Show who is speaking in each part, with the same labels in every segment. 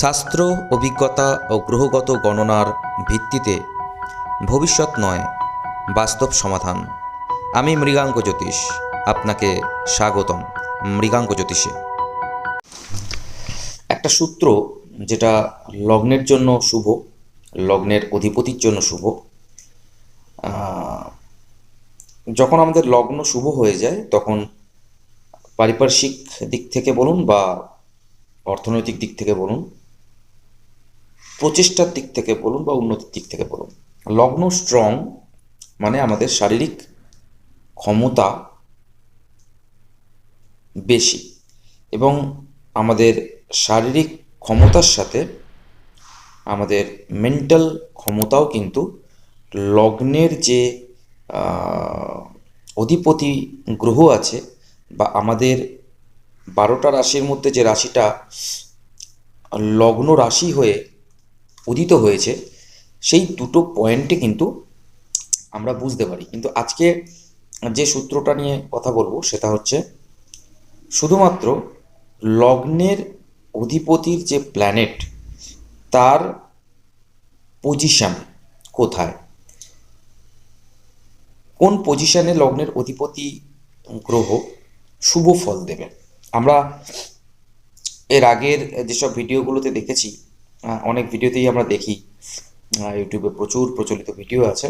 Speaker 1: শাস্ত্র, অভিজ্ঞতা ও গ্রহগত গণনার ভিত্তিতে ভবিষ্যৎ নয়, বাস্তব সমাধান। আমি মৃগাঙ্ক জ্যোতিষ, আপনাকে স্বাগতম মৃগাঙ্ক জ্যোতিষে। একটা সূত্র যেটা লগ্নের জন্য শুভ, লগ্নের অধিপতির জন্য শুভ। যখন আমাদের লগ্ন শুভ হয়ে যায় তখন পারিপার্শ্বিক দিক থেকে বলুন বা অর্থনৈতিক দিক থেকে বলুন, প্রচেষ্টার দিক থেকে বলুন বা উন্নতির দিক থেকে বলুন, লগ্ন স্ট্রং মানে আমাদের শারীরিক ক্ষমতা বেশি, এবং আমাদের শারীরিক ক্ষমতার সাথে আমাদের মেন্টাল ক্ষমতাও কিন্তু লগ্নের যে অধিপতি গ্রহ আছে বা আমাদের 12টা রাশির মধ্যে যে রাশিটা লগ্ন রাশি হয়ে উদিত হয়েছে, সেই দুটো পয়েন্টে কিন্তু আমরা বুঝতে পারি। কিন্তু আজকে যে সূত্রটা নিয়ে কথা বলবো সেটা হচ্ছে শুধুমাত্র লগ্নের অধিপতির যে প্ল্যানেট তার পজিশন কোথায়, কোন পজিশনে লগ্নের অধিপতি গ্রহ শুভ ফল দেবে। আমরা এর আগের যেসব ভিডিওগুলোতে দেখেছি, অনেক ভিডিওতেই আমরা দেখি, ইউটিউবে প্রচুর প্রচলিত ভিডিও আছে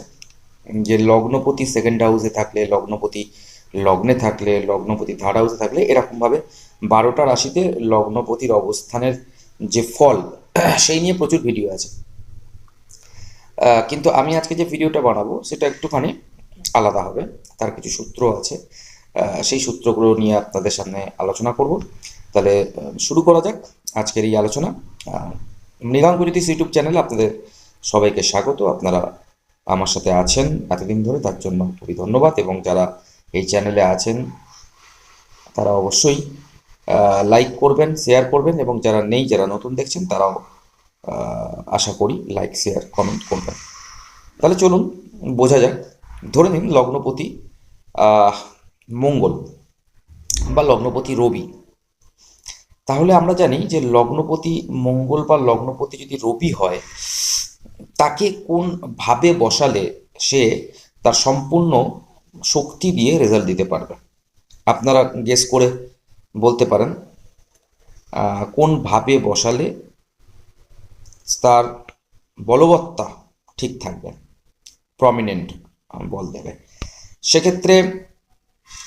Speaker 1: যে লগ্নপতি সেকেন্ড হাউসে থাকলে, লগ্নপতি লগ্নে থাকলে, লগ্নপতি থার্ড হাউসে থাকলে, এরকমভাবে 12টা রাশিতে লগ্নপতির অবস্থানের যে ফল সেই নিয়ে প্রচুর ভিডিও আছে। কিন্তু আমি আজকে যে ভিডিওটা বানাবো সেটা একটুখানি আলাদা হবে, তার কিছু সূত্র আছে, সেই সূত্রগুলো নিয়ে আপনাদের সামনে আলোচনা করব। তাহলে শুরু করা যাক আজকের এই আলোচনা। মৃগাঙ্ক জ্যোতিষ ইউটিউব চ্যানেলে আপনাদের সবাইকে স্বাগত। আপনারা আমার সাথে আছেন এতদিন ধরে, তার জন্য খুবই ধন্যবাদ। এবং যারা এই চ্যানেলে আছেন তারা অবশ্যই লাইক করবেন, শেয়ার করবেন, এবং যারা নেই, যারা নতুন দেখছেন, তারাও আশা করি লাইক, শেয়ার, কমেন্ট করবেন। তাহলে চলুন বোঝা যাক। ধরে নিন লগ্নপতি মঙ্গল বা লগ্নপতি রবি। তাহলে আমরা জানি যে লগ্নপতি মঙ্গল বা লগ্নপতি যদি রবি হয়, তাকে কোন ভাবে বসালে সে তার সম্পূর্ণ শক্তি দিয়ে রেজাল্ট দিতে পারবে। আপনারা গেস করে বলতে পারেন কোন ভাবে বসালে তার বলবত্তা ঠিক থাকবে, প্রমিনেন্ট বল দেবে। সেক্ষেত্রে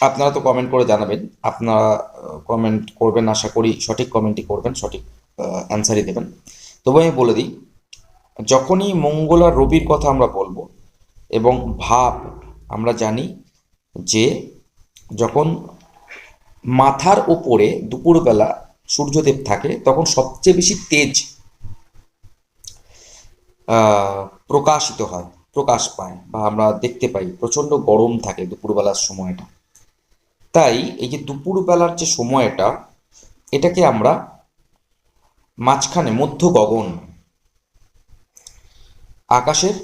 Speaker 1: আপনারা তো কমেন্ট করে জানাবেন, আপনারা কমেন্ট করবেন, আশা করি সঠিক কমেন্টই করবেন, সঠিক অ্যান্সারই দেবেন। তবু আমি বলে দিই, যখনই মঙ্গল আর রবির কথা আমরা বলবো, এবং ভাব আমরা জানি যে যখন মাথার ওপরে দুপুরবেলা সূর্যদেব থাকে তখন সবচেয়ে বেশি তেজ প্রকাশিত হয়, প্রকাশ পায়, বা আমরা দেখতে পাই প্রচণ্ড গরম থাকে দুপুরবেলার সময়টা। তাই এই যে দুপুরবেলার যে সময়টা, এটাকে আমরা মাঝখানে, মধ্য গগন, আকাশের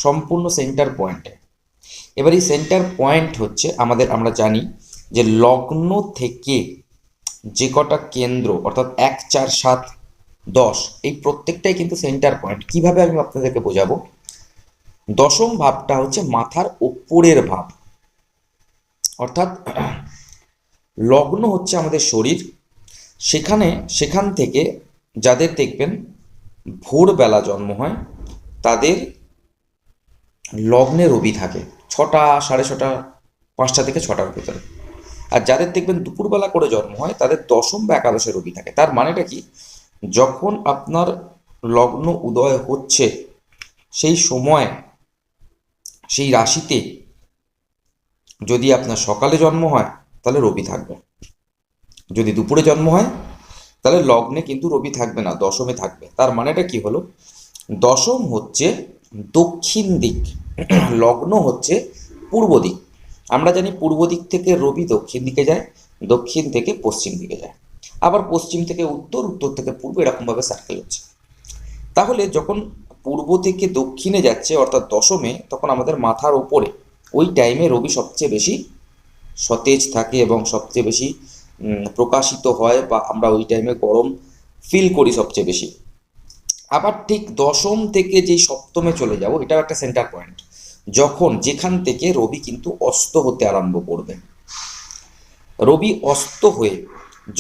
Speaker 1: সম্পূর্ণ সেন্টার পয়েন্টে। এবার এই সেন্টার পয়েন্ট হচ্ছে আমাদের, আমরা জানি যে লগ্ন থেকে যে কটা কেন্দ্র, অর্থাৎ 1, 4, 7, 10, এই প্রত্যেকটাই কিন্তু সেন্টার পয়েন্ট। কিভাবে আমি আপনাদেরকে বোঝাবো, দশম ভাবটা হচ্ছে মাথার ওপরের ভাব, অর্থাৎ লগ্ন হচ্ছে আমাদের শরীর। সেখান থেকে যাদের দেখবেন ভোরবেলা জন্ম হয় তাদের লগ্নে রবি থাকে 6টা, 6:30, 5টা থেকে 6টার ভেতরে। আর যাদের দেখবেন দুপুরবেলা করে জন্ম হয় তাদের দশম বা একাদশে রবি থাকে। তার মানেটা কি, যখন আপনার লগ্ন উদয় হচ্ছে সেই সময়, সেই রাশিতে যদি আপনার সকালে জন্ম হয় তাহলে রবি থাকবে, যদি দুপুরে জন্ম হয় তাহলে লগ্নে কিন্তু রবি থাকবে না, দশমে থাকবে। তার মানেটা কি হলো, দশম হচ্ছে দক্ষিণ দিক, লগ্ন হচ্ছে পূর্ব দিক। আমরা জানি পূর্ব দিক থেকে রবি দক্ষিণ দিকে যায়, দক্ষিণ থেকে পশ্চিম দিকে যায়, আবার পশ্চিম থেকে উত্তর, উত্তর থেকে পূর্ব, এরকমভাবে সার্কেল হচ্ছে। তাহলে যখন পূর্ব থেকে দক্ষিণে যাচ্ছে অর্থাৎ দশমে, তখন আমাদের মাথার ওপরে ওই টাইমে রবি সবচেয়ে বেশি সতেজ থাকে এবং সবচেয়ে বেশি প্রকাশিত হয়, বা আমরা ওই টাইমে গরম ফিল করি সবচেয়ে বেশি। আবার ঠিক দশম থেকে যেই সপ্তমে চলে যাব, এটাও একটা সেন্টার পয়েন্ট, যেখান থেকে রবি কিন্তু অস্ত হতে আরম্ভ করবে। রবি অস্ত হয়ে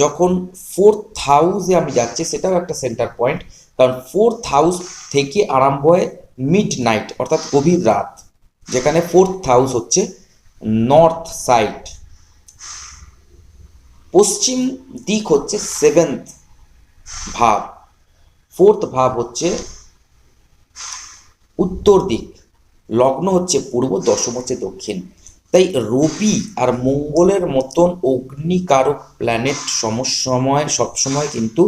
Speaker 1: যখন ফোর্থ হাউসে আমি যাচ্ছি, সেটাও একটা সেন্টার পয়েন্ট, কারণ ফোর্থ হাউস থেকে আরম্ভ হয় মিড নাইট, অর্থাৎ গভীর রাত, যেখানে ফোর্থ হাউস হচ্ছে নর্থ সাইড, পশ্চিম দিক হচ্ছে সেভেন্থ ভাব, ফোর্থ ভাব হচ্ছে উত্তর দিক, লগ্ন হচ্ছে পূর্ব, দশম হচ্ছে দক্ষিণ। তাই রবি আর মঙ্গলের মতন অগ্নিকারক প্ল্যানেট সবসময় কিন্তু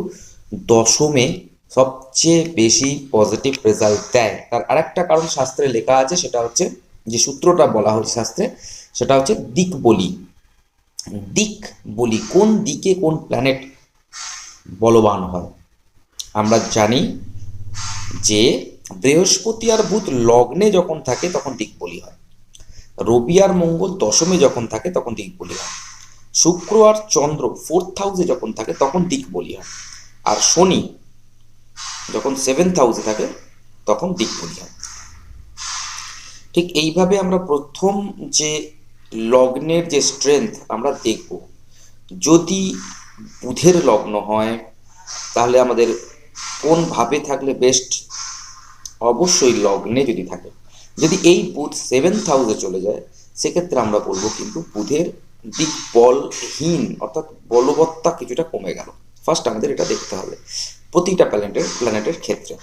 Speaker 1: দশমে সবচেয়ে বেশি পজিটিভ রেজাল্ট দেয়। তার আরেকটা কারণ শাস্ত্রে লেখা আছে, সেটা হচ্ছে, যে সূত্রটা বলা হয়েছে শাস্ত্রে, সেটা হচ্ছে দিক বলি। দিক বলি, কোন দিকে কোন প্ল্যানেট বলবান হয়। আমরা জানি যে বৃহস্পতি আর বুধ লগ্নে যখন থাকে তখন দিক বলি হয়, রবি আর মঙ্গল দশমে যখন থাকে তখন দিক বলি হয়, শুক্র আর চন্দ্র ফোর্থ হাউসে যখন থাকে তখন দিক বলি হয়, আর শনি যখন সেভেন্থ হাউসে থাকে তখন দিক বলি হয়। ঠিক এইভাবে আমরা প্রথম যে লগ্নের যে স্ট্রেংথ আমরা দেখব, যদি বুধের লগ্ন হয় তাহলে আমাদের কোন ভাবে থাকলে বেস্ট, অবশ্যই লগ্নে যদি থাকে। যদি এই বুধ সেভেন্থ হাউসে চলে যায়, সেক্ষেত্রে আমরা বলবো কিন্তু বুধের দিক বলহীন, অর্থাৎ বলবত্তা কিছুটা কমে গেল। ফার্স্ট আমাদের এটা দেখতে হবে প্রতিটা প্ল্যানেটের ক্ষেত্রে।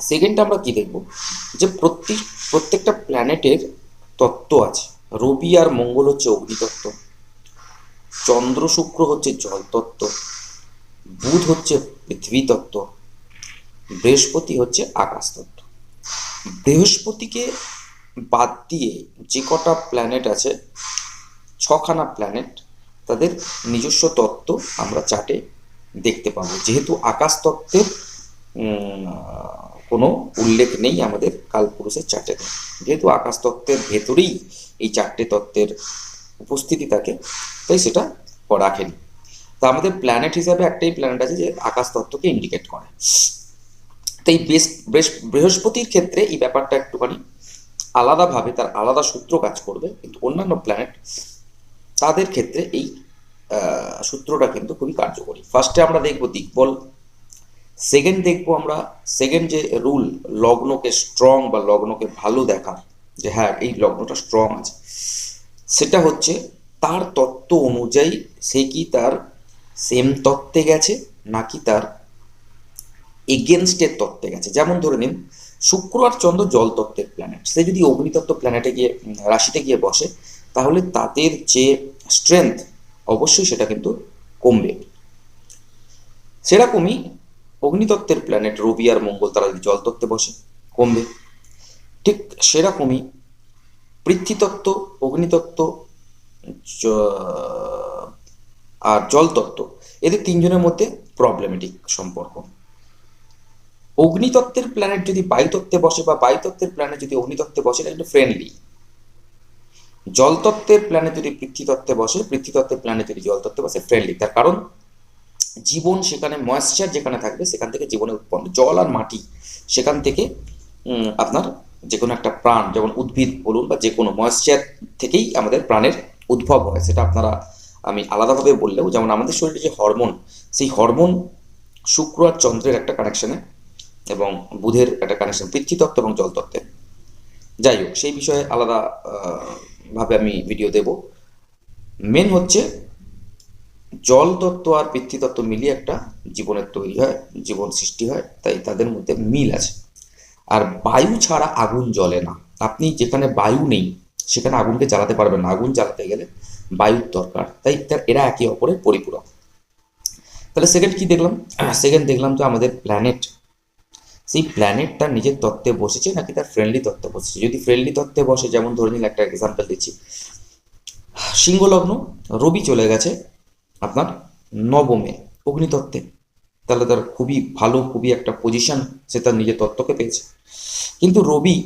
Speaker 1: সেকেন্ড আমরা কি দেখব, যে প্রত্যেকটা প্ল্যানেটের তত্ত্ব আছে। রবি আর মঙ্গল হচ্ছে অগ্নিতত্ত্ব, চন্দ্র শুক্র হচ্ছে জল তত্ত্ব, বুধ হচ্ছে পৃথিবী তত্ত্ব, বৃহস্পতি হচ্ছে আকাশ তত্ত্ব। বৃহস্পতিকে বাদ দিয়ে যে কটা প্ল্যানেট আছে, ছখানা প্ল্যানেট, তাদের নিজস্ব তত্ত্ব আমরা চার্টে দেখতে পাবো, যেহেতু আকাশ তত্ত্বের কোনো উল্লেখ নেই আমাদের কালপুরুষের চার্টে। যেহেতু আকাশ তত্ত্বের ভেতরেই এই চারটে তত্ত্বের উপস্থিতি থাকে, তাই সেটা রাখেনি। তা আমাদের প্ল্যানেট হিসাবে একটাই প্ল্যানেট আছে যে আকাশ তত্ত্বকে ইন্ডিকেট করে। তাই বৃহস্পতির ক্ষেত্রে এই ব্যাপারটা একটুখানি আলাদাভাবে, তার আলাদা সূত্র কাজ করবে, কিন্তু অন্যান্য প্ল্যানেট তাদের ক্ষেত্রে এই সূত্রটা কিন্তু খুবই কার্যকরী। ফার্স্টে আমরা দেখব দিকবল, সেকেন্ড দেখবো আমরা সেকেন্ড যে রুল, লগ্নকে স্ট্রং বা লগ্নকে ভালো দেখার, যে হ্যাঁ এই লগ্নটা স্ট্রং আছে, সেটা হচ্ছে তার তত্ত্ব অনুযায়ী সে কি তার সেম তত্ত্বে গেছে নাকি তার এগেনস্টের তত্ত্বে গেছে। যেমন ধরে নিন শুক্র আর চন্দ্র জল তত্ত্বের প্ল্যানেট, সে যদি অগ্নিতত্ত্ব প্ল্যানেটে গিয়ে রাশিতে গিয়ে বসে, তাহলে তাদের যে স্ট্রেংথ অবশ্যই সেটা কিন্তু কমবে। সেরকমই অগ্নিতত্ত্বের প্ল্যানেট রবি আর মঙ্গল তারা যদি জল তত্ত্বে বসে, কমবে। ঠিক সেরকমই পৃথ্বীতত্ত্ব, অগ্নিতত্ত্ব আর জল তত্ত্ব, এদের তিনজনের মধ্যে প্রবলেমেটিক সম্পর্ক। অগ্নিতত্ত্বের প্ল্যানেট যদি বায়ুতত্ত্বে বসে বা বায়ুতত্ত্বের প্ল্যানেট যদি অগ্নিতত্ত্বে বসে, এটা কিন্তু ফ্রেন্ডলি। জলতত্ত্বের প্ল্যানেট যদি পৃথ্বীতত্ত্বে বসে, পৃথ্বীতত্ত্বের প্ল্যানেট যদি জলতত্ত্বে বসে, ফ্রেন্ডলি। তার কারণ জীবন সেখানে, ময়েশ্চার যেখানে থাকবে সেখান থেকে জীবনের উৎপন্ন, জল আর মাটি সেখান থেকে আপনার যে কোনো একটা প্রাণ, যেমন উদ্ভিদ বলুন বা যে কোনো ময়েশ্চার থেকেই আমাদের প্রাণের উদ্ভব হয়। সেটা আপনারা আমি আলাদাভাবে বললেও, যেমন আমাদের শরীরে যে হরমোন, সেই হরমোন শুক্র আর চন্দ্রের একটা কানেকশনে এবং বুধের একটা কানেকশন পৃথ্বীতত্ত্ব এবং জলতত্ত্বের। যাই হোক, সেই বিষয়ে আলাদা ভাবে আমি ভিডিও দেব। মেন হচ্ছে জল তত্ত্ব আর পৃথ্বীতত্ত্ব মিলিয়ে একটা জীবনের তৈরি হয়, জীবন সৃষ্টি হয়, তাই তাদের মধ্যে মিল আছে। আর বায়ু ছাড়া আগুন জ্বলে না। আপনি যেখানে বায়ু নেই সেখানে আগুনকে জ্বালাতে পারবেন না, আগুন জ্বালাতে গেলে বায়ুর দরকার, তাই এরা একে অপরের পরিপূরক। তাহলে সেকেন্ড কি দেখলাম, সেকেন্ড দেখলাম তো আমাদের প্ল্যানেট, সেই প্ল্যানেট তার নিজের তত্ত্বে বসেছে নাকি তার ফ্রেন্ডলি তত্ত্বে বসেছে। যদি ফ্রেন্ডলি তত্ত্বে বসে, যেমন ধরে নিন একটা এক্সাম্পল দিচ্ছি, সিংহ লগ্ন, রবি চলে গেছে আপনার নবমে অগ্নিতত্ত্বে, তাহলে তার খুবই ভালো, খুবই একটা পজিশন, সে তার নিজের তত্ত্বকে পেয়েছে। কিন্তু রবি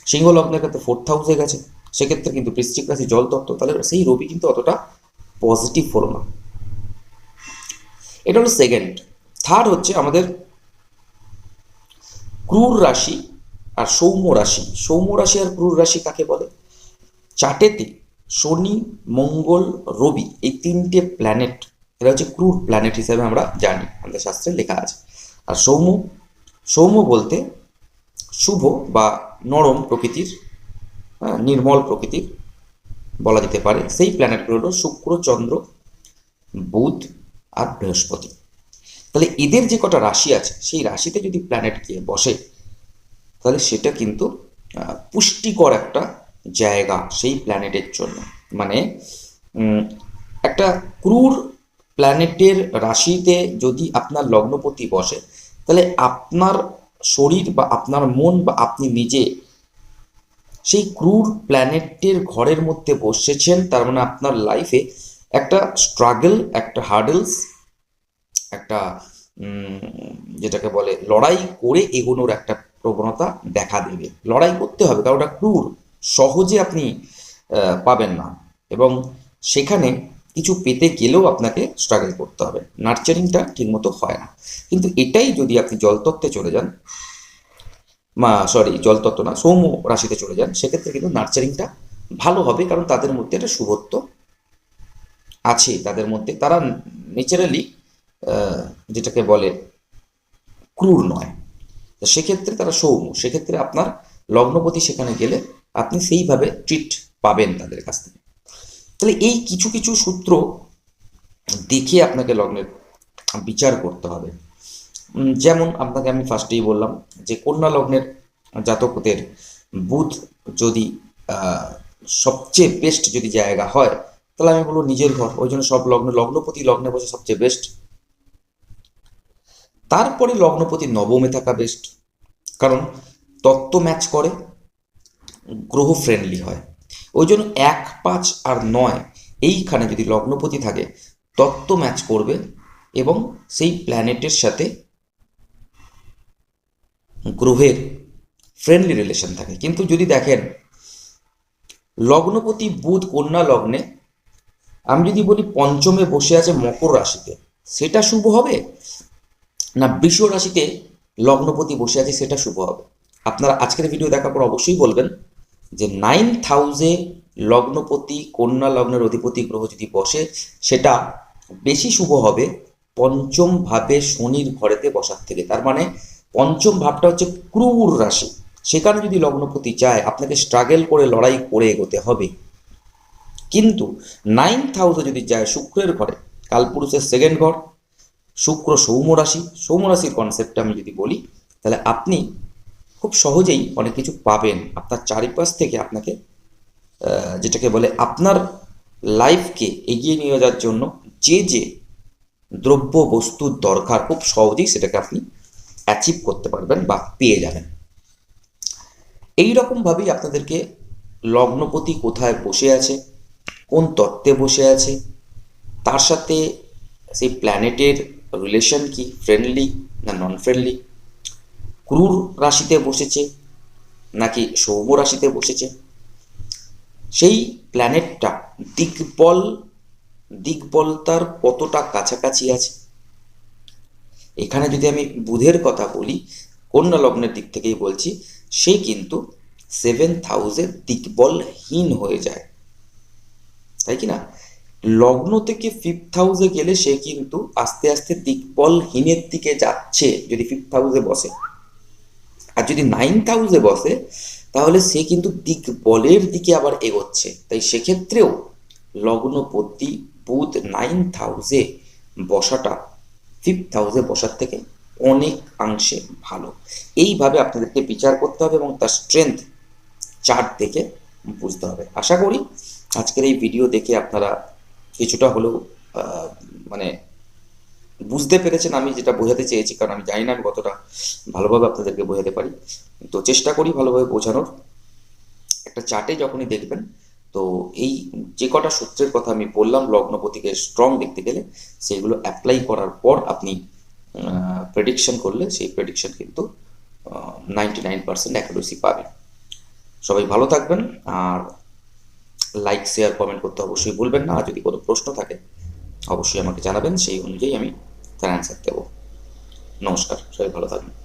Speaker 1: সিংহ লগ্নের ক্ষেত্রে ফোর্থ হাউসে গেছে, সেক্ষেত্রে কিন্তু বৃশ্চিক রাশি জল তত্ত্ব, তাহলে সেই রবি কিন্তু অতটা পজিটিভ হলো না। এটা হলো সেকেন্ড। থার্ড হচ্ছে আমাদের ক্রূর রাশি আর সৌম্য রাশি। সৌম্য রাশি আর ক্রূর রাশি কাকে বলে? চার্টেতে শনি, মঙ্গল, রবি এই তিনটে প্ল্যানেট, এরা হচ্ছে ক্রূর প্ল্যানেট হিসেবে আমরা জানি, আমাদের শাস্ত্রে লেখা আছে। আর সৌম্য, সৌম্য বলতে শুভ বা নরম প্রকৃতির, নির্মল প্রকৃতির বলা যেতে পারে। সেই প্ল্যানেটগুলো হলো শুক্র, চন্দ্র, বুধ আর বৃহস্পতি। তাহলে এদের যে কটা রাশি আছে সেই রাশিতে যদি প্ল্যানেট গিয়ে বসে তাহলে সেটা কিন্তু পুষ্টিকর একটা জায়গা সেই প্ল্যানেটের জন্য। মানে একটা ক্রূর প্ল্যানেটের রাশিতে যদি আপনার লগ্নপতি বসে তাহলে আপনার শরীর বা আপনার মন বা আপনি নিজে সেই ক্রূর প্ল্যানেটের ঘরের মধ্যে বসেছেন, তার মানে আপনার লাইফে একটা স্ট্রাগল, একটা হার্ডলস, একটা যেটাকে বলে লড়াই করে এগোনোর একটা প্রবণতা দেখা দেবে। লড়াই করতে হবে, কারণ ওটা ক্রূর, সহজে আপনি পাবেন না, এবং সেখানে কিছু পেতে গেলেও আপনাকে স্ট্রাগল করতে হবে, নার্চারিংটা ঠিকমতো হয় না। কিন্তু এটাই যদি আপনি জলতত্ত্বে চলে যান, জলতত্ত্ব না, সৌম্য রাশিতে চলে যান, সেক্ষেত্রে কিন্তু নার্চারিংটা ভালো হবে, কারণ তাদের মধ্যে একটা শুভত্ব আছে, তাদের মধ্যে তারা ন্যাচারালি যেটাকে বলে ক্রূর নয়। তো সেক্ষেত্রে তারা সৌম্য, সেক্ষেত্রে আপনার লগ্নপতি সেখানে গেলে আপনি সেইভাবে ট্রিট পাবেন তাদের কাছ থেকে। তাহলে এই কিছু কিছু সূত্র দেখে আপনাকে লগ্নের বিচার করতে হবে। যেমন আপনাকে আমি ফার্স্টেই বললাম যে কন্যা লগ্নের জাতকদের বুধ যদি সবচেয়ে বেস্ট যদি জায়গা হয়, তাহলে আমি বলবো নিজের ঘর, ওই জন্য সব লগ্নপতি লগ্নে বসে সবচেয়ে বেস্ট। তারপরে লগ্নপতি নবমে থাকা বেস্ট, কারণ তত্ত্ব ম্যাচ করে, গ্রহ ফ্রেন্ডলি হয়। ওই জন্য 1, 5 আর 9 এইখানে যদি লগ্নপতি থাকে তত্ত্ব ম্যাচ করবে এবং সেই প্ল্যানেটের সাথে গ্রহের ফ্রেন্ডলি রিলেশন থাকে। কিন্তু যদি দেখেন লগ্নপতি বুধ কন্যা লগ্নে, আমি যদি বলি পঞ্চমে বসে আছে মকর রাশিতে, সেটা শুভ হবে না বৃষ রাশিতে লগ্নপতি বসে আছে সেটা শুভ হবে? আপনারা আজকের ভিডিও দেখার পর অবশ্যই বলবেন যে 9th হাউসে লগ্নপতি কন্যা লগ্নের অধিপতি গ্রহ যদি বসে সেটা বেশি শুভ হবে পঞ্চম ভাবে শনির ঘরেতে বসার থেকে। তার মানে পঞ্চম ভাবটা হচ্ছে ক্রূর রাশি, সেখানে যদি লগ্নপতি চায় আপনাকে স্ট্রাগল করে লড়াই করে এগোতে হবে। কিন্তু 9th হাউসে যদি যায় শুক্রের ঘরে, কালপুরুষের সেকেন্ড ঘর, শুক্র সৌম্য রাশি, সৌম্য রাশির কনসেপ্টটা আমি যদি বলি তাহলে আপনি খুব সহজেই অনেক কিছু পাবেন আপনার চারিপাশ থেকে। আপনাকে যেটাকে বলে আপনার লাইফকে এগিয়ে নিয়ে যাওয়ার জন্য যে যে দ্রব্য বস্তুর দরকার খুব সহজেই সেটাকে আপনি অ্যাচিভ করতে পারবেন বা পেয়ে যাবেন। এই রকমভাবেই আপনাদেরকে লগ্নপতি কোথায় বসে আছে, কোন তত্ত্বে বসে আছে, তার সাথে সেই প্ল্যানেটের রিলেশন কি, ফ্রেন্ডলি না নন ফ্রেন্ডলি, ক্রূর রাশিতে বসেছে নাকি সৌম্য রাশিতে বসেছে, সেই প্ল্যানেটটা দিকবলতার কতটা কাছাকাছি আছে। এখানে যদি আমি বুধের কথা বলি, কন্যা লগ্নের দিক থেকেই বলছি, সে কিন্তু 7th হাউসে দিকবলহীন হয়ে যায়, তাই কি না? লগ্ন থেকে 5th হাউসে গেলে সে কিন্তু আস্তে আস্তে দিকবলহীনের দিকে যাচ্ছে যদি 5th হাউসে বসে। আর যদি 9th হাউসে বসে তাহলে সে কিন্তু দিকবলের দিকে আবার এগোচ্ছে। তাই সেক্ষেত্রেও লগ্নপতি বুধ 9th হাউসে বসাটা 5th হাউসে বসার থেকে অনেকাংশে ভালো। এইভাবে আপনাদেরকে বিচার করতে হবে এবং তার স্ট্রেংথ চার্ট দেখে বুঝতে হবে। আশা করি আজকের এই ভিডিও দেখে আপনারা কিছুটা হলেও মানে বুঝতে পেরেছেন আমি যেটা বোঝাতে চেয়েছি, কারণ আমি জানি না আমি কতটা ভালোভাবে আপনাদেরকে বোঝাতে পারি, তো চেষ্টা করি ভালোভাবে বোঝানোর। একটা চার্টে যখনই দেখবেন তো এই যে কটা সূত্রের কথা আমি বললাম লগ্নপতিকে স্ট্রং দেখতে গেলে, সেগুলো অ্যাপ্লাই করার পর আপনি প্রেডিকশন করলে সেই প্রেডিকশন কিন্তু 99% অ্যাকুরেসি পাবেন। সবাই ভালো থাকবেন, আর লাইক শেয়ার কমেন্ট করতে অবশ্যই ভুলবেন না। আর যদি কোনো প্রশ্ন থাকে অবশ্যই আমাকে জানাবেন, সেই অনুযায়ী আমি তার অ্যান্সার দেবো। নমস্কার, সবাই ভালো থাকবেন।